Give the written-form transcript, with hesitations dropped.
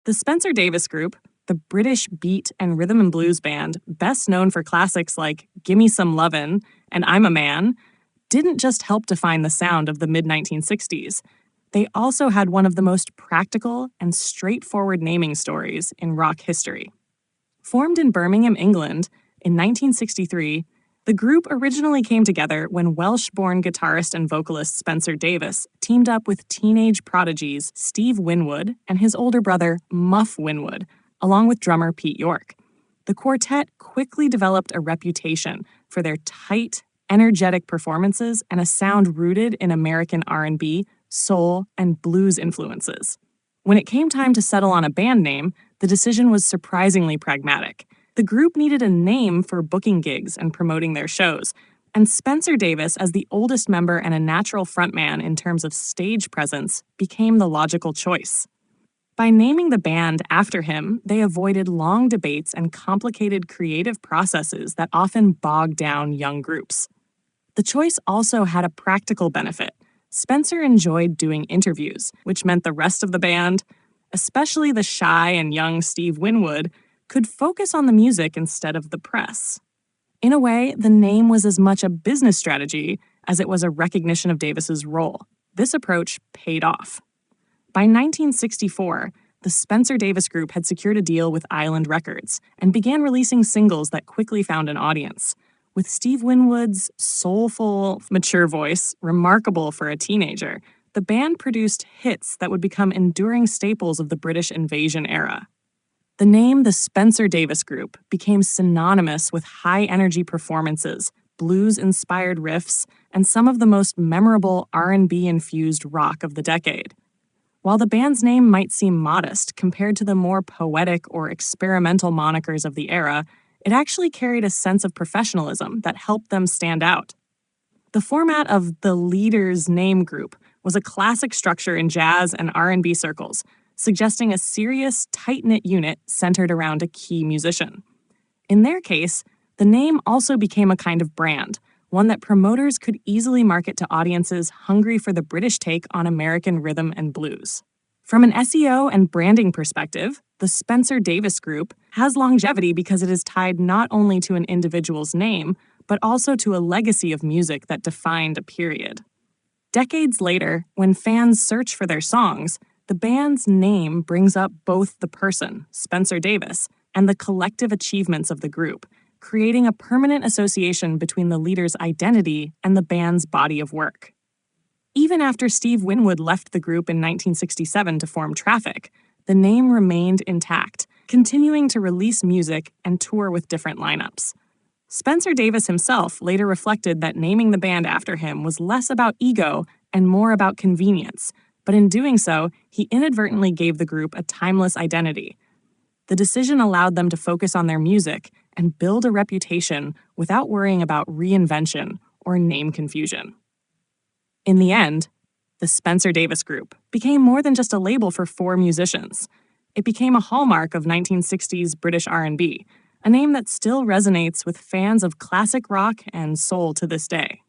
The Spencer Davis Group, the British beat and rhythm and blues band best known for classics like Gimme Some Lovin' and I'm a Man, didn't just help define the sound of the mid-1960s. They also had one of the most practical and straightforward naming stories in rock history. Formed in Birmingham, England, in 1963, the group originally came together when Welsh-born guitarist and vocalist Spencer Davis teamed up with teenage prodigies Steve Winwood and his older brother Muff Winwood, along with drummer Pete York. The quartet quickly developed a reputation for their tight, energetic performances and a sound rooted in American R&B, soul, and blues influences. When it came time to settle on a band name, the decision was surprisingly pragmatic. The group needed a name for booking gigs and promoting their shows, and Spencer Davis, as the oldest member and a natural frontman in terms of stage presence, became the logical choice. By naming the band after him, they avoided long debates and complicated creative processes that often bog down young groups. The choice also had a practical benefit. Spencer enjoyed doing interviews, which meant the rest of the band, especially the shy and young Steve Winwood, could focus on the music instead of the press. In a way, the name was as much a business strategy as it was a recognition of Davis's role. This approach paid off. By 1964, the Spencer Davis Group had secured a deal with Island Records and began releasing singles that quickly found an audience. With Steve Winwood's soulful, mature voice, remarkable for a teenager, the band produced hits that would become enduring staples of the British invasion era. The name the Spencer Davis Group became synonymous with high-energy performances, blues-inspired riffs, and some of the most memorable R&B-infused rock of the decade. While the band's name might seem modest compared to the more poetic or experimental monikers of the era, it actually carried a sense of professionalism that helped them stand out. The format of the Leaders Name Group was a classic structure in jazz and R&B circles, suggesting a serious, tight-knit unit centered around a key musician. In their case, the name also became a kind of brand, one that promoters could easily market to audiences hungry for the British take on American rhythm and blues. From an SEO and branding perspective, the Spencer Davis Group has longevity because it is tied not only to an individual's name, but also to a legacy of music that defined a period. Decades later, when fans search for their songs, the band's name brings up both the person, Spencer Davis, and the collective achievements of the group, creating a permanent association between the leader's identity and the band's body of work. Even after Steve Winwood left the group in 1967 to form Traffic, the name remained intact, continuing to release music and tour with different lineups. Spencer Davis himself later reflected that naming the band after him was less about ego and more about convenience, but in doing so, he inadvertently gave the group a timeless identity. The decision allowed them to focus on their music and build a reputation without worrying about reinvention or name confusion. In the end, the Spencer Davis Group became more than just a label for four musicians. It became a hallmark of 1960s British R&B, a name that still resonates with fans of classic rock and soul to this day.